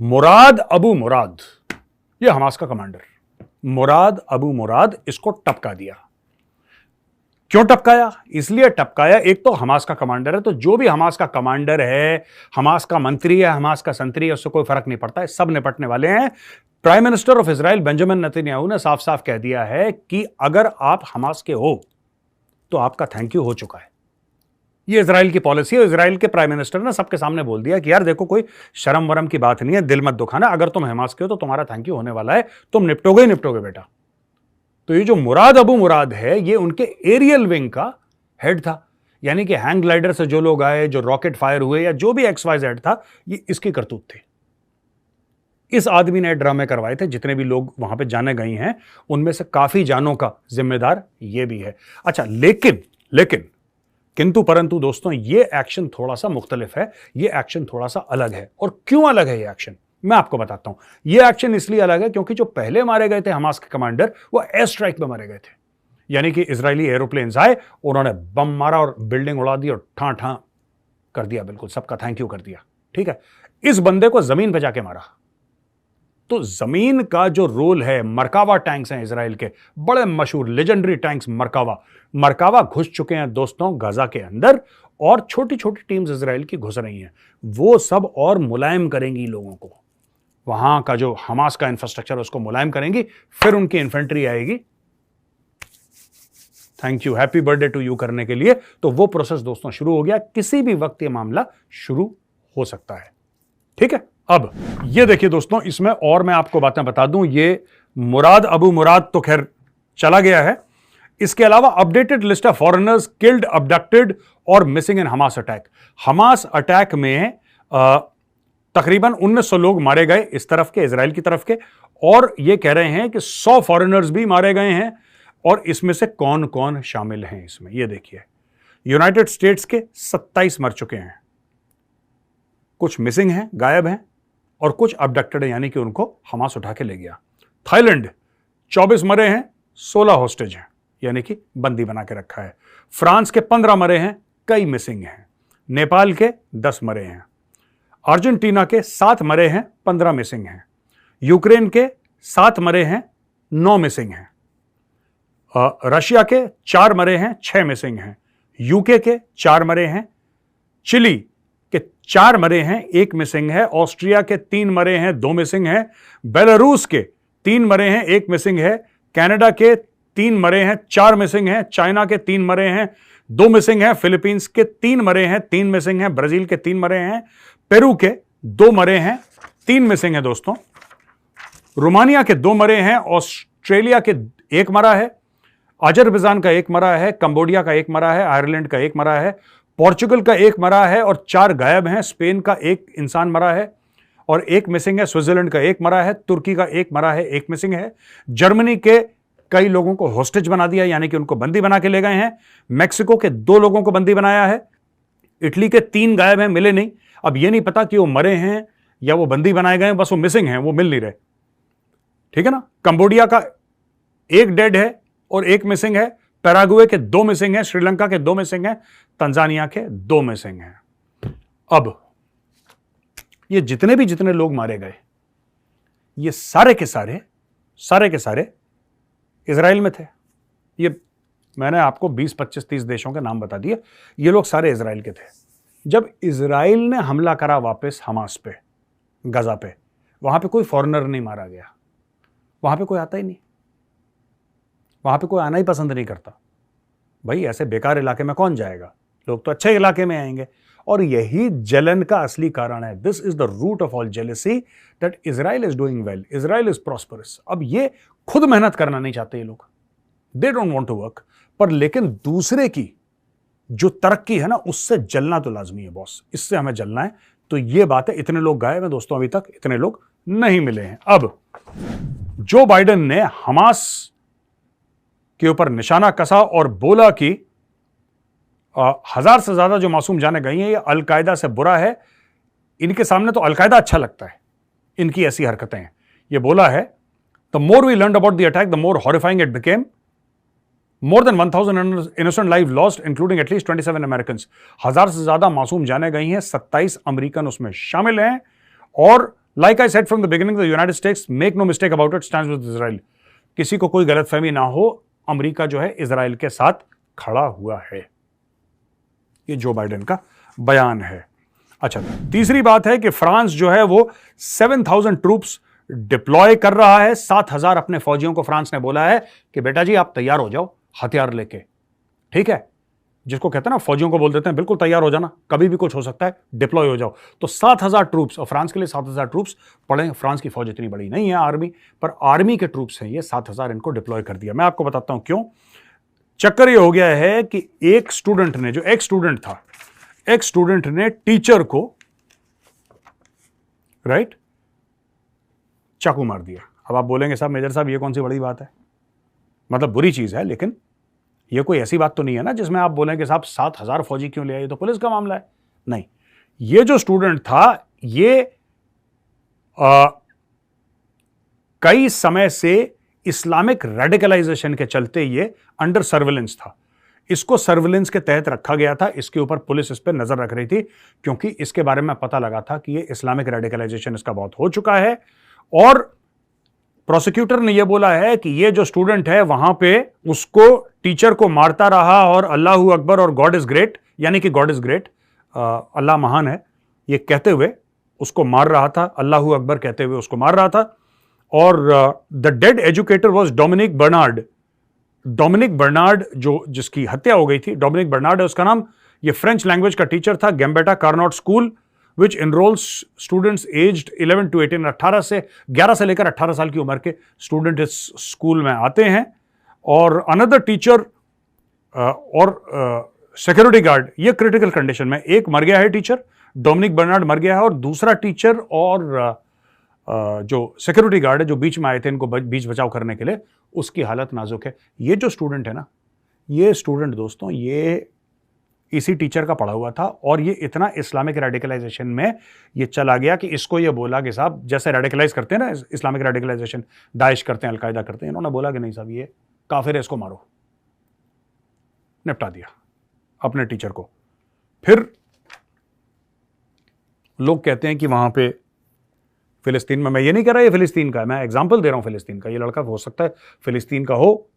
मुराद अबू मुराद, ये हमास का कमांडर मुराद अबू मुराद, इसको टपका दिया। क्यों टपकाया? इसलिए टपकाया, एक तो हमास का कमांडर है, तो जो भी हमास का कमांडर है, हमास का मंत्री है, हमास का संतरी है, उससे कोई फर्क नहीं पड़ता है, सब निपटने वाले हैं। Prime minister of Israel Benjamin Netanyahu ने साफ साफ कह दिया है कि अगर आप हमास के हो तो आपका थैंक यू हो चुका है। ये इजराइल की पॉलिसी है। इजराइल के प्राइम मिनिस्टर ने सबके सामने बोल दिया कि यार देखो, कोई शर्म वरम की बात नहीं है, दिल मत दुखाना, अगर तुम हमास के हो तो तुम्हारा थैंक यू होने वाला है, तुम निपटोगे ही निपटोगे बेटा। तो ये जो मुराद अबू मुराद है, ये उनके एरियल विंग का हेड था, यानी कि हैंग ग्लाइडर से जो लोग आए, जो रॉकेट फायर हुए, या जो भी XYZ था, ये इसकी करतूत थी। इस आदमी ने ड्रामे करवाए थे। जितने भी लोग वहां पे जाने गए हैं, उनमें से काफी जानों का जिम्मेदार ये भी है। अच्छा, लेकिन किंतु परंतु दोस्तों, ये एक्शन थोड़ा सा मुख्तलिफ है, ये एक्शन थोड़ा सा अलग है। और क्यों अलग है ये एक्शन, मैं आपको बताता हूं। ये एक्शन इसलिए अलग है क्योंकि जो पहले मारे गए थे हमास के कमांडर, वो एयर स्ट्राइक में मारे गए थे, यानी कि इजरायली एरोप्लेन्स आए, उन्होंने बम मारा और बिल्डिंग उड़ा दी और ठां ठां कर दिया, बिल्कुल सबका थैंक यू कर दिया। ठीक है, इस बंदे को जमीन पे जाके मारा। तो जमीन का जो रोल है, मरकावा टैंक्स हैं इजराइल के, बड़े मशहूर लेजेंडरी टैंक्स मरकावा घुस चुके हैं दोस्तों गाजा के अंदर, और छोटी छोटी टीम्स इजराइल की घुस रही हैं। वो सब और मुलायम करेंगी लोगों को, वहां का जो हमास का इंफ्रास्ट्रक्चर है उसको मुलायम करेंगी, फिर उनकी इन्फेंट्री आएगी thank you, happy birthday to you करने के लिए। तो वो प्रोसेस दोस्तों शुरू हो गया। किसी भी वक्त ये मामला शुरू हो सकता है। ठीक है, अब ये देखिए दोस्तों, इसमें और मैं आपको बातें बता दूं। ये मुराद अबू मुराद तो खैर चला गया है। इसके अलावा updated list of foreigners killed, abducted और missing in Hamas attack. Hamas attack में तकरीबन 1900 लोग मारे गए, इस तरफ के, इजराइल की तरफ के, और ये कह रहे हैं कि 100 फॉरेनर्स भी मारे गए हैं। और इसमें से कौन कौन शामिल हैं इसमें, ये देखिए। यूनाइटेड स्टेट्स के 27 मर चुके हैं, कुछ मिसिंग हैं, गायब हैं, और कुछ अबडक्टेड हैं, यानी कि उनको हमास उठा के ले गया। थाईलैंड 24 मरे हैं, 16 हॉस्टेज हैं, यानी कि बंदी बना के रखा है। फ्रांस के 15 मरे हैं, कई मिसिंग हैं। नेपाल के 10 मरे हैं। अर्जेंटीना के 7 मरे हैं, 15 मिसिंग हैं। यूक्रेन के 7 मरे हैं, 9 मिसिंग हैं। रशिया के 4 मरे हैं, 6 मिसिंग हैं। यूके के 4 मरे हैं। चिली के 4 मरे हैं, 1 मिसिंग है। ऑस्ट्रिया के 3 मरे हैं, 2 मिसिंग हैं। बेलारूस के 3 मरे हैं, 1 मिसिंग है। कनाडा के 3 मरे हैं, 4 मिसिंग हैं। चाइना के 3 मरे हैं, 2 मिसिंग हैं। फिलीपींस के 3 मरे हैं, 3 मिसिंग हैं। ब्राजील के 3 मरे हैं। पेरू के 2 मरे हैं, 3 मिसिंग है दोस्तों। रोमानिया के 2 मरे हैं। ऑस्ट्रेलिया के 1 मरा है। अजरबैजान का 1 मरा है। कंबोडिया का 1 मरा है। आयरलैंड का 1 मरा है। पोर्चुगल का 1 मरा है और 4 गायब हैं। स्पेन का 1 इंसान मरा है और 1 मिसिंग है। स्विट्जरलैंड का 1 मरा है। तुर्की का 1 मरा है, 1 मिसिंग है। जर्मनी के कई लोगों को होस्टेज बना दिया, यानी कि उनको बंदी बना के ले गए हैं। मेक्सिको के 2 लोगों को बंदी बनाया है। इटली के 3 गायब हैं, मिले नहीं। अब ये नहीं पता कि वो मरे हैं या वो बंदी बनाए गए हैं, बस वो मिसिंग हैं, वो मिल नहीं रहे। ठीक है ना। कंबोडिया का 1 डेड है और 1 मिसिंग है। पैराग्वे के 2 मिसिंग हैं। श्रीलंका के 2 मिसिंग हैं। तंजानिया के 2 मिसिंग हैं। अब ये जितने लोग मारे गए, ये सारे के सारे इजराइल में थे। ये मैंने आपको 20, 25, 30 देशों के नाम बता दिए। ये लोग सारे इजराइल के थे। जब इजराइल ने हमला करा वापस हमास पे, गजा पे, वहां पे कोई फॉरेनर नहीं मारा गया। वहां पे कोई आता ही नहीं, वहां पे कोई आना ही पसंद नहीं करता। भाई ऐसे बेकार इलाके में कौन जाएगा, लोग तो अच्छे इलाके में आएंगे। और यही जलन का असली कारण है। This is the root of all jealousy, that Israel is doing well, Israel is prosperous. अब ये खुद मेहनत करना नहीं चाहते ये लोग, they don't want to work, पर लेकिन दूसरे की जो तरक्की है ना, उससे जलना तो लाजमी है बॉस, इससे हमें जलना है। तो ये बात है। इतने लोग गायब हैं दोस्तों, अभी तक इतने लोग नहीं मिले हैं। अब जो बाइडेन ने हमास के ऊपर निशाना कसा और बोला कि 1000 से ज्यादा जो मासूम जाने गई हैं, ये अलकायदा से बुरा है। इनके सामने तो अलकायदा अच्छा लगता है, इनकी ऐसी हरकतें हैं। ये बोला है, the more we learn about the attack the more horrifying it became. More than 1000 innocent lives lost, including at least 27 Americans। 1000 से ज्यादा मासूम जाने गई हैं, 27 अमेरिकन उसमें शामिल हैं। और like I said from the beginning, the United States, make no mistake about it, stands with Israel. किसी को कोई गलतफहमी ना हो, अमेरिका जो है इजराइल के साथ खड़ा हुआ है। ये जो बाइडेन का बयान है। अच्छा, तीसरी बात है कि फ्रांस जो है वो 7,000 ट्रूप्स डिप्लॉय कर रहा है। 7,000 अपने फौजियों को फ्रांस ने बोला है कि बेटा जी आप तैयार हो जाओ हथियार लेके, ठीक है। जिसको कहते हैं ना, फौजियों को बोल देते हैं बिल्कुल तैयार हो जाना, कभी भी कुछ हो सकता है, डिप्लॉय हो जाओ। तो 7,000 ट्रूप्स, और फ्रांस के लिए 7,000 ट्रूप्स पड़े। फ्रांस की फौज इतनी बड़ी नहीं है आर्मी, पर आर्मी के ट्रूप्स हैं ये, 7,000 इनको डिप्लॉय कर दिया। मैं आपको बताता हूं क्यों। चक्कर ये हो गया है कि एक स्टूडेंट ने, जो एक स्टूडेंट था, एक स्टूडेंट ने टीचर को राइट चाकू मार दिया। अब आप बोलेंगे साहब, मेजर साहब ये कौन सी बड़ी बात है, मतलब बुरी चीज है, लेकिन ये कोई ऐसी बात तो नहीं है ना जिसमें आप बोलें कि साहब 7,000 फौजी क्यों ले आए, तो पुलिस का मामला है। नहीं, ये जो स्टूडेंट था ये कई समय से इस्लामिक रेडिकलाइजेशन के चलते ये अंडर सर्विलेंस था। इसको सर्विलेंस के तहत रखा गया था, इसके ऊपर पुलिस इस पर नजर रख रही थी, क्योंकि इसके बारे में पता लगा था कि ये इस्लामिक रेडिकलाइजेशन इसका बहुत हो चुका है। और प्रोसिक्यूटर ने यह बोला है कि ये जो स्टूडेंट है वहां पे उसको, टीचर को मारता रहा और अल्लाहू अकबर और गॉड इज ग्रेट, यानी कि गॉड इज ग्रेट, अल्लाह महान है, ये कहते हुए उसको मार रहा था, अल्लाहू अकबर कहते हुए उसको मार रहा था। और the dead educator was Dominique Bernard. Dominique Bernard जो, जिसकी हत्या हो गई थी, डोमिनिक बर्नार्ड है उसका नाम। ये फ्रेंच लैंग्वेज का टीचर था, Gambetta Carnot school, which enrolls students aged 11 to 18, 11 से लेकर 18 साल की उम्र के स्टूडेंट इस स्कूल में आते हैं। और अनदर टीचर और सिक्योरिटी गार्ड, ये क्रिटिकल कंडीशन में, एक मर गया है टीचर, डोमिनिक बर्नार्ड मर गया है, और दूसरा टीचर और जो सिक्योरिटी गार्ड है जो बीच में आए थे इनको बीच बचाव करने के लिए, उसकी हालत नाजुक है। ये जो स्टूडेंट है ना, ये स्टूडेंट दोस्तों, ये इसी टीचर का पढ़ा हुआ था, और ये इतना इस्लामिक रेडिकलाइजेशन में ये चला गया कि इसको ये बोला कि साहब, जैसे रेडिकलाइज करते हैं ना, इस्लामिक रेडिकलाइजेशन दाइश करते हैं, अलकायदा करते हैं, इन्होंने बोला कि नहीं साहब ये काफिर है, इसको मारो, निपटा दिया अपने टीचर को। फिर लोग कहते हैं कि वहां पे फिलिस्तीन में, मैं ये नहीं कह रहा ये फिलिस्तीन का है, मैं एग्जाम्पल दे रहा हूं फिलिस्तीन का, ये लड़का हो सकता है फिलिस्तीन का हो,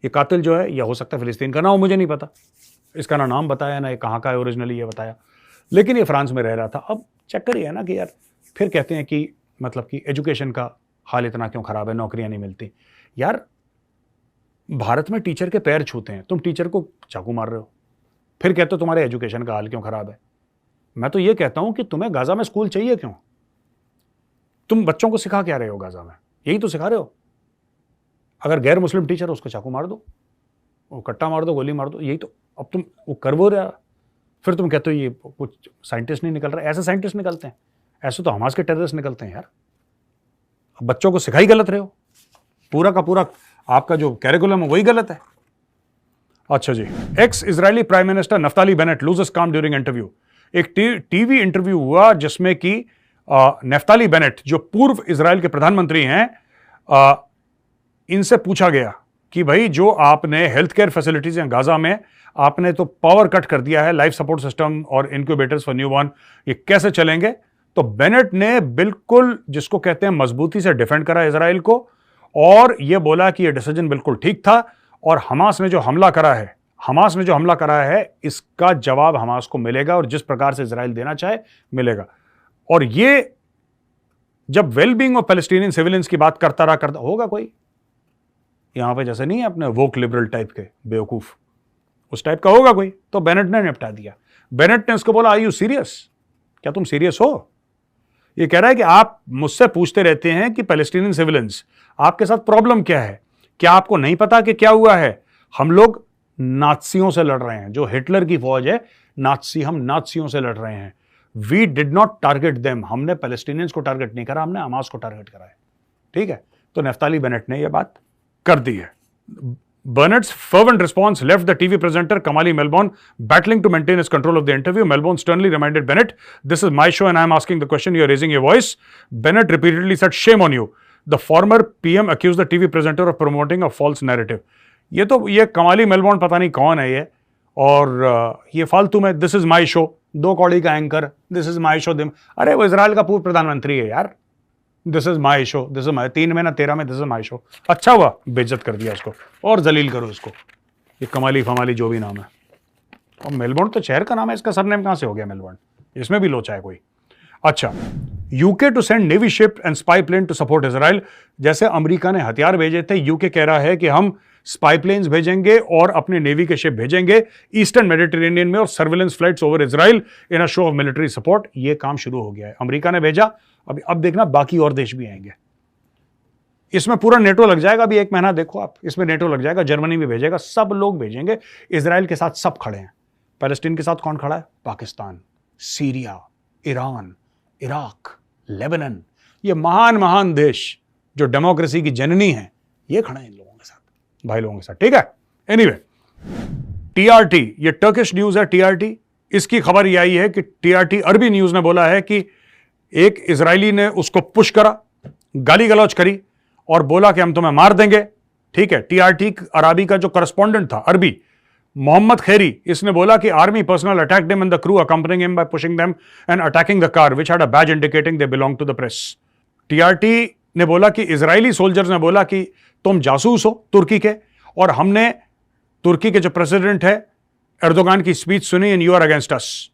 ये कातिल जो है, या हो सकता है फिलिस्तीन का ना हो, मुझे नहीं पता, इसका ना नाम बताया ना ये कहाँ का है ओरिजिनली ये बताया, लेकिन ये फ्रांस में रह रहा था। अब चक्कर ये है ना कि यार फिर कहते हैं कि मतलब कि एजुकेशन का हाल इतना क्यों खराब है, नौकरियां नहीं मिलती। यार भारत में टीचर के पैर छूते हैं, तुम टीचर को चाकू मार रहे हो, फिर कहते हो तुम्हारे एजुकेशन का हाल क्यों खराब है। मैं तो ये कहता हूं कि तुम्हें गाजा में स्कूल चाहिए क्यों? तुम बच्चों को सिखा क्या रहे हो गाजा में? यही तो सिखा रहे हो। अगर गैर मुस्लिम टीचर उसको चाकू मार दो, वो कट्टा मार दो, गोली मार दो, यही तो। अब तुम वो कर वो रहा, फिर तुम कहते हो ये कुछ साइंटिस्ट नहीं निकल रहा। ऐसे साइंटिस्ट निकलते हैं, ऐसे तो हमास के टेररिस्ट निकलते हैं यार। अब बच्चों को सिखाई गलत रहे हो, पूरा का पूरा आपका जो कैरिकुलम है वही गलत है। अच्छा जी, ex Israeli prime minister Naftali Bennett loses calm during interview. एक टीवी इंटरव्यू हुआ जिसमें कि नफ्ताली बेनेट जो पूर्व इजराइल के प्रधानमंत्री हैं, इनसे पूछा गया कि भाई जो आपने हेल्थ केयर फैसिलिटीज हैं गाजा में, आपने तो पावर कट कर दिया है, लाइफ सपोर्ट सिस्टम और इंक्यूबेटर्स फॉर न्यूबॉर्न ये कैसे चलेंगे? तो बेनेट ने बिल्कुल जिसको कहते हैं मजबूती से डिफेंड करा इजराइल को, और यह बोला कि यह डिसीजन बिल्कुल ठीक था, और हमास ने जो हमला करा है इसका जवाब हमास को मिलेगा, और जिस प्रकार से इजराइल देना चाहे मिलेगा। और ये जब वेलबींग ऑफ पैलेस्टीनियन सिविलियंस की बात करता होगा कोई यहां पे, जैसे नहीं है अपने वोक लिबरल टाइप के बेवकूफ, उस टाइप का होगा कोई, तो बेनेट ने निपटा दिया। बेनेट ने उसको बोला, आर यू सीरियस? क्या तुम सीरियस हो? ये कह रहा है कि आप मुझसे पूछते रहते हैं कि पैलेस्टीनियन सिविलियंस आपके साथ प्रॉब्लम क्या है, क्या आपको नहीं पता कि क्या हुआ है? हम लोग नात्सियों से लड़ रहे हैं, जो हिटलर की फौज है नात्सी, हम नात्सियों से लड़ रहे हैं। We did not target them, हमने पैलेस्टीनियंस को टारगेट नहीं करा, हमने हमास को टारगेट करा है। ठीक है, तो नफ्ताली बेनेट ने यह बात कर दी है। Bennett's fervent response left the TV presenter Kamali Melbourne battling to maintain his control of the interview. Melbourne sternly reminded Bennett, "This is my show and I am asking the question. You are raising your voice." Bennett repeatedly said, "Shame on you." The former PM accused the TV presenter of promoting a false narrative. ये कमाली Melbourne पता नहीं कौन है ये, और ये फालतू में दिस इज माई शो, 2 कौड़ी का anchor, this is my show दिम। अरे वो इजराइल का पूर्व प्रधानमंत्री है यार, this is my show, this is my 3 में ना 13 में, दिस इज माई शो। अच्छा हुआ बेइज्जत कर दिया इसको, और जलील करो इसको, ये कमाली फमाली जो भी नाम है। और मेलबोर्न तो शहर का नाम है, इसका सरनेम कहां से हो गया मेलबोर्न? इसमें भी लोचा है कोई। अच्छा, UK to send navy ship and spy plane to support Israel. जैसे अमेरिका ने हथियार भेजे थे, यूके कह रहा है कि हम स्पाई प्लेन्स भेजेंगे और अपने नेवी के शिप भेजेंगे ईस्टर्न मेडिटेरेनियन में, और surveillance flights over Israel in a show off military support. ये काम शुरू हो गया है, अमेरिका ने भेजा, अब देखना बाकी और देश भी आएंगे। इसमें पूरा नेटो लग जाएगा, अभी 1 महीना देखो आप, इसमें नेटो लग जाएगा, जर्मनी भी भेजेगा, सब लोग भेजेंगे। इजराइल के साथ सब खड़े हैं। पैलेस्टीन के साथ कौन खड़ा है? Pakistan, Syria, Iran, Iraq, Lebanon, ये महान महान देश जो डेमोक्रेसी की जननी है, ये खड़े हैं इन लोगों के साथ, भाई लोगों के साथ, ठीक है। एनीवे, टीआरटी, ये टर्किश न्यूज है टीआरटी। इसकी खबर ये आई है कि टीआरटी अरबी न्यूज ने बोला है कि एक इजरायली ने उसको पुश करा, गाली गलौज करी और बोला कि हम तुम्हें मार देंगे, ठीक है। टीआरटी अरबी का जो करस्पॉन्डेंट था अरबी, मोहम्मद खैरी, इसने बोला कि army personnel attacked him and the crew accompanying him by pushing them and attacking the car which had a badge indicating they belong to the press. TRT ने बोला कि इजरायली सोल्जर्स ने बोला कि तुम जासूस हो तुर्की के, और हमने तुर्की के जो प्रेसिडेंट है एर्दोगान की स्पीच सुनी and you are against us.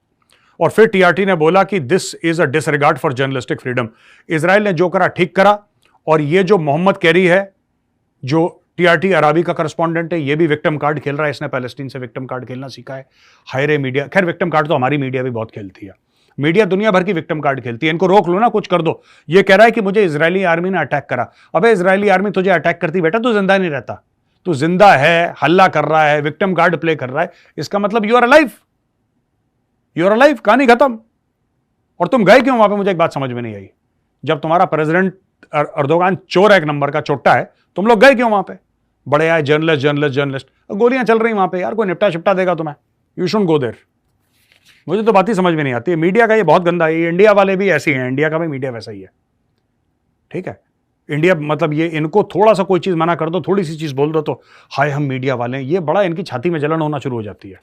और फिर टीआरटी ने बोला कि this is a disregard for journalistic freedom. Israel ने जो करा ठीक करा, और ये जो मोहम्मद कैरी है, जो टीआरटी अराबी का करस्पॉन्डेंट है, ये भी विक्टिम कार्ड खेल रहा है। इसने पैलेस्टीन से विक्टिम कार्ड खेलना सीखा है। हायरे मीडिया, खैर विक्टिम कार्ड तो हमारी मीडिया भी बहुत खेलती है, मीडिया दुनिया भर की विक्टिम कार्ड खेलती है। इनको रोक लो ना, कुछ कर दो। ये कह रहा है कि मुझे इजरायली आर्मी ने अटैक करा। अबे इजरायली आर्मी तुझे अटैक करती बेटा, तू जिंदा नहीं रहता, तू जिंदा है, हल्ला कर रहा है, विक्टिम कार्ड प्ले कर रहा है, इसका मतलब you are alive, you are alive, कहानी खत्म। और तुम गए क्यों वहां पे? मुझे एक बात समझ में नहीं आई। जब तुम्हारा प्रेसिडेंट एर्दोगान चोर है, एक नंबर का चोट्टा है, तुम लोग गए क्यों वहां पे? बड़े आए जर्नलिस्ट जर्नलिस्ट जर्नलिस्ट, गोलियां चल रही वहां पे यार, कोई निपटा शिपटा देगा तुम्हें? You shouldn't go there. मुझे तो बात ही समझ में नहीं आती है। मीडिया का ये बहुत गंदा है। इंडिया वाले भी ऐसे हैं, इंडिया का भी मीडिया वैसा ही है, ठीक है। इंडिया मतलब ये, इनको थोड़ा सा कोई चीज मना कर दो, थोड़ी सी चीज बोल दो तो हाय हम मीडिया वाले हैं, ये बड़ा इनकी छाती में जलन होना शुरू हो जाती है।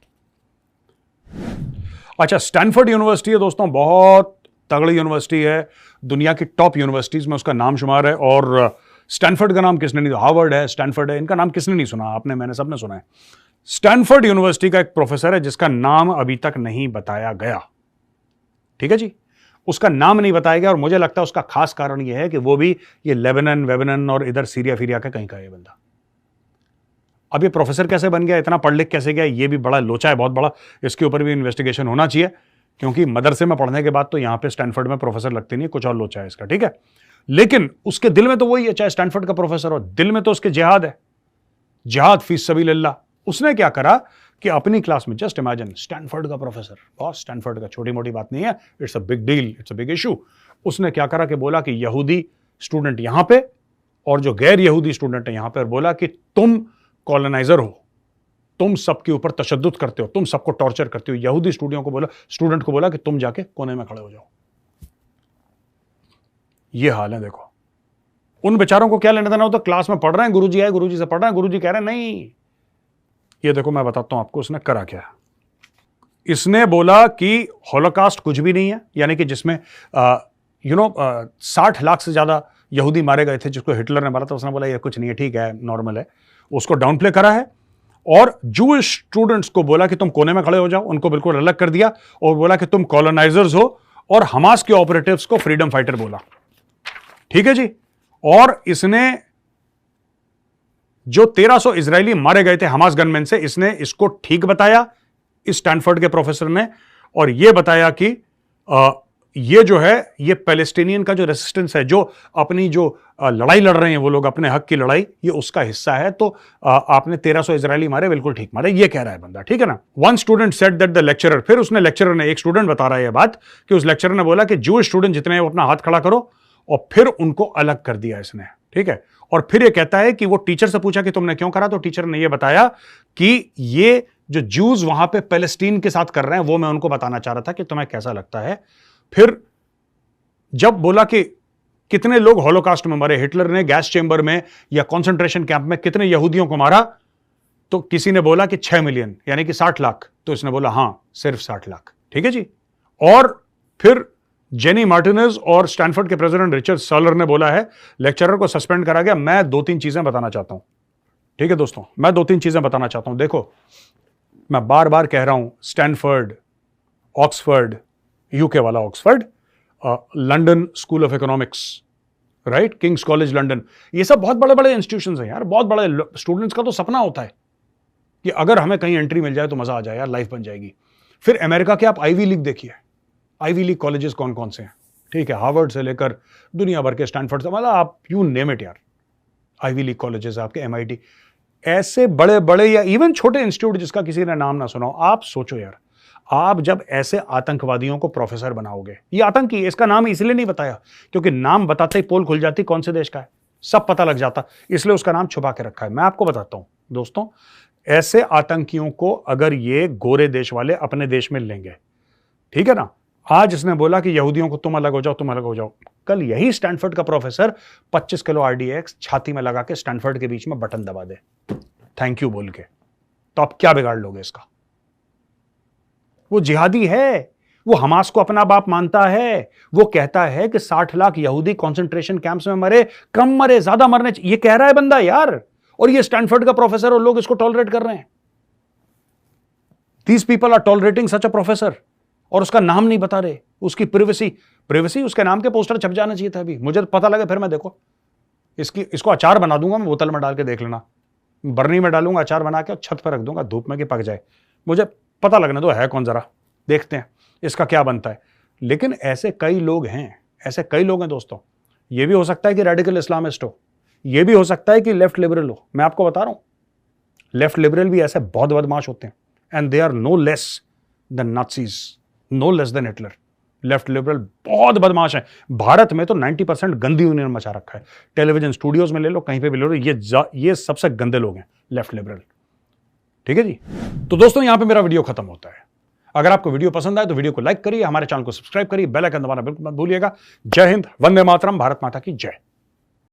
अच्छा, स्टैनफोर्ड यूनिवर्सिटी है दोस्तों, बहुत तगड़ी यूनिवर्सिटी है, दुनिया की टॉप यूनिवर्सिटीज में उसका नाम शुमार है। और स्टैनफोर्ड का नाम किसने नहीं, हार्वर्ड है, स्टैनफोर्ड है, इनका नाम किसने नहीं सुना? आपने, मैंने, सबने सुना है। स्टैनफोर्ड यूनिवर्सिटी का एक प्रोफेसर है जिसका नाम अभी तक नहीं बताया गया, ठीक है जी, उसका नाम नहीं बताया गया। और मुझे लगता है उसका खास कारण यह है कि वो भी ये लेबनान वेबनान और इधर सीरिया फीरिया का कहीं का ये बंदा। अब ये प्रोफेसर कैसे बन गया, इतना पढ़ लिख कैसे गया, ये भी बड़ा लोचा है, बहुत बड़ा। इसके ऊपर भी इन्वेस्टिगेशन होना चाहिए, क्योंकि मदरसे में पढ़ने के बाद तो यहां पे स्टैनफोर्ड में प्रोफेसर लगते नहीं, कुछ और लोचा है इसका, ठीक है। लेकिन उसके दिल में तो वही है, चाहे स्टैनफोर्ड का प्रोफेसर हो, दिल में तो उसके जिहाद है, जिहाद फी सबीलिल्लाह। उसने क्या करा कि अपनी क्लास में, जस्ट इमेजिन, स्टैनफोर्ड का प्रोफेसर, बॉस स्टैनफोर्ड का, छोटी मोटी बात नहीं है, it's a big deal, it's a big issue. उसने क्या करा कि बोला कि यहूदी स्टूडेंट यहां पे और जो गैर यहूदी स्टूडेंट है यहां पे, और बोला कि तुम कॉलोनाइजर हो, तुम सबके ऊपर तशद्दुद करते हो, तुम सबको टॉर्चर करते हो। यहूदी स्टूडेंट को बोला कि तुम जाके कोने में खड़े हो जाओ। ये हाल है, देखो। उन बेचारों को क्या लेना देना होता, क्लास में पढ़ रहे हैं, गुरुजी आए, गुरुजी से पढ़ रहे हैं, गुरुजी कह रहे हैं नहीं। ये देखो मैं बताता हूं आपको उसने करा क्या। इसने बोला कि हॉलोकास्ट कुछ भी नहीं है, यानी कि जिसमें 60 लाख से ज्यादा यहूदी मारे गए थे, जिसको हिटलर ने मारा था। उसने बोला ये कुछ नहीं है, ठीक है, नॉर्मल है, उसको डाउन प्ले करा है। और जूइश स्टूडेंट्स को बोला कि तुम कोने में खड़े हो जाओ, उनको बिल्कुल अलग कर दिया, और बोला कि तुम कॉलोनाइजर्स हो, और हमास के ऑपरेटिव्स को फ्रीडम फाइटर बोला, ठीक है जी। और इसने जो 1300 इजरायली मारे गए थे हमास गनमैन से, इसने इसको ठीक बताया इस स्टैनफोर्ड के प्रोफेसर ने, और यह बताया कि ये जो है, ये पैलेस्टीनियन का जो रेसिस्टेंस है, जो अपनी जो लड़ाई लड़ रहे हैं वो लोग, अपने हक की लड़ाई, ये उसका हिस्सा है। तो आपने 1300 इजरायली मारे, बिल्कुल ठीक मारे, ये कह रहा है बंदा, ठीक है ना। One student said that the lecturer, फिर उसने, लेक्चरर ने, एक स्टूडेंट बता रहा है ये बात, कि उस लेक्चरर ने बोला कि जो स्टूडेंट जितने हैं वो अपना हाथ खड़ा करो, और फिर उनको अलग कर दिया इसने, ठीक है। और फिर ये कहता है कि वो टीचर से पूछा कि तुमने क्यों करा, तो टीचर ने ये बताया कि ये जो ज्यूज वहां पे पैलेस्टीन के साथ कर रहे हैं, वो मैं उनको बताना चाह रहा था कि तुम्हें कैसा लगता है। फिर जब बोला कि कितने लोग हॉलोकास्ट में मरे, हिटलर ने गैस चेंबर में या कंसंट्रेशन कैंप में कितने यहूदियों को मारा, तो किसी ने बोला कि 6 मिलियन, यानी कि 60 लाख। तो इसने बोला हां, सिर्फ 60 लाख, ठीक है जी। और फिर जेनी मार्टिनेज और स्टैनफोर्ड के प्रेसिडेंट रिचर्ड सॉलर ने बोला है लेक्चरर को सस्पेंड करा गया। मैं 2-3 चीजें बताना चाहता हूं। ठीक है दोस्तों, मैं 2-3 चीजें बताना चाहता हूं। देखो, मैं बार बार कह रहा हूं, स्टैनफोर्ड, ऑक्सफोर्ड, यूके वाला Oxford, London school of economics, right, Kings college London, ये सब बहुत बड़े बड़े इंस्टीट्यूशंस हैं यार। बहुत बड़े स्टूडेंट्स का तो सपना होता है कि अगर हमें कहीं एंट्री मिल जाए तो मजा आ जाए यार, लाइफ बन जाएगी। फिर अमेरिका के आप आईवी लीग देखिए, आईवी लीग कॉलेजेस कौन कौन से हैं, ठीक है, हार्वर्ड से लेकर दुनिया भर के, स्टैनफोर्ड से, मतलब आप यू नेम इट यार, आईवी लीग कॉलेजेस आपके, एमआईटी, ऐसे बड़े बड़े या इवन छोटे इंस्टीट्यूट जिसका किसी ने नाम ना सुना हो। आप सोचो यार, आप जब ऐसे आतंकवादियों को प्रोफेसर बनाओगे, ये आतंकी, इसका नाम इसलिए नहीं बताया क्योंकि नाम बताते ही पोल खुल जाती कौन से देश का है, सब पता लग जाता, इसलिए उसका नाम छुपा के रखा है। मैं आपको बताता हूं दोस्तों, ऐसे आतंकियों को अगर ये गोरे देश वाले अपने देश में लेंगे, ठीक है ना, आज इसने बोला कि यहूदियों को तुम अलग हो जाओ, तुम अलग हो जाओ, कल यही स्टैनफोर्ड का प्रोफेसर 25 किलो आरडीएक्स छाती में लगा के स्टैनफोर्ड के बीच में बटन दबा दे, थैंक यू बोल के, तो आप क्या बिगाड़ लोगे इसका? वो जिहादी है, वो हमास को अपना बाप मानता है, वो कहता है कि 60 लाख यहूदी कॉन्सेंट्रेशन कैंप्स में मरे, कम मरे, ज्यादा मरने, ये कह रहा है बंदा यार, और ये स्टैनफोर्ड का प्रोफेसर और लोग इसको टॉलरेट कर रहे हैं। These people are tolerating such a professor, और उसका नाम नहीं बता रहे, उसकी प्रिवेसी उसके नाम के पोस्टर छप जाना चाहिए था। अभी मुझे पता लगे फिर मैं, देखो इसको अचार बना दूंगा मैं, बोतल में डाल के देख लेना, बर्नी में डालूंगा अचार बना के, छत पर रख दूंगा धूप में कि पक जाए, मुझे पता लगने दो है कौन, जरा देखते हैं इसका क्या बनता है। लेकिन ऐसे कई लोग हैं, ऐसे कई लोग हैं दोस्तों। ये भी हो सकता है कि रेडिकल इस्लामिस्ट हो, ये भी हो सकता है कि लेफ्ट लिबरल हो। मैं आपको बता रहा हूं, लेफ्ट लिबरल भी ऐसे बहुत बदमाश होते हैं, and they are no less than Nazis, no less than Hitler. Left liberal बहुत बदमाश है। भारत में तो 90% गंदी उन्होंने मचा रखा है। टेलीविजन स्टूडियोज में ले लो, कहीं पे भी ले लो, ये सबसे गंदे लोग हैं लेफ्ट लिबरल। ठीक है जी, तो दोस्तों यहां पे मेरा वीडियो खत्म होता है। अगर आपको वीडियो पसंद आए तो वीडियो को लाइक करिए, हमारे चैनल को सब्सक्राइब करिए, बेल आइकन दबाना बिल्कुल मत भूलिएगा। जय हिंद, वंदे मातरम, भारत माता की जय।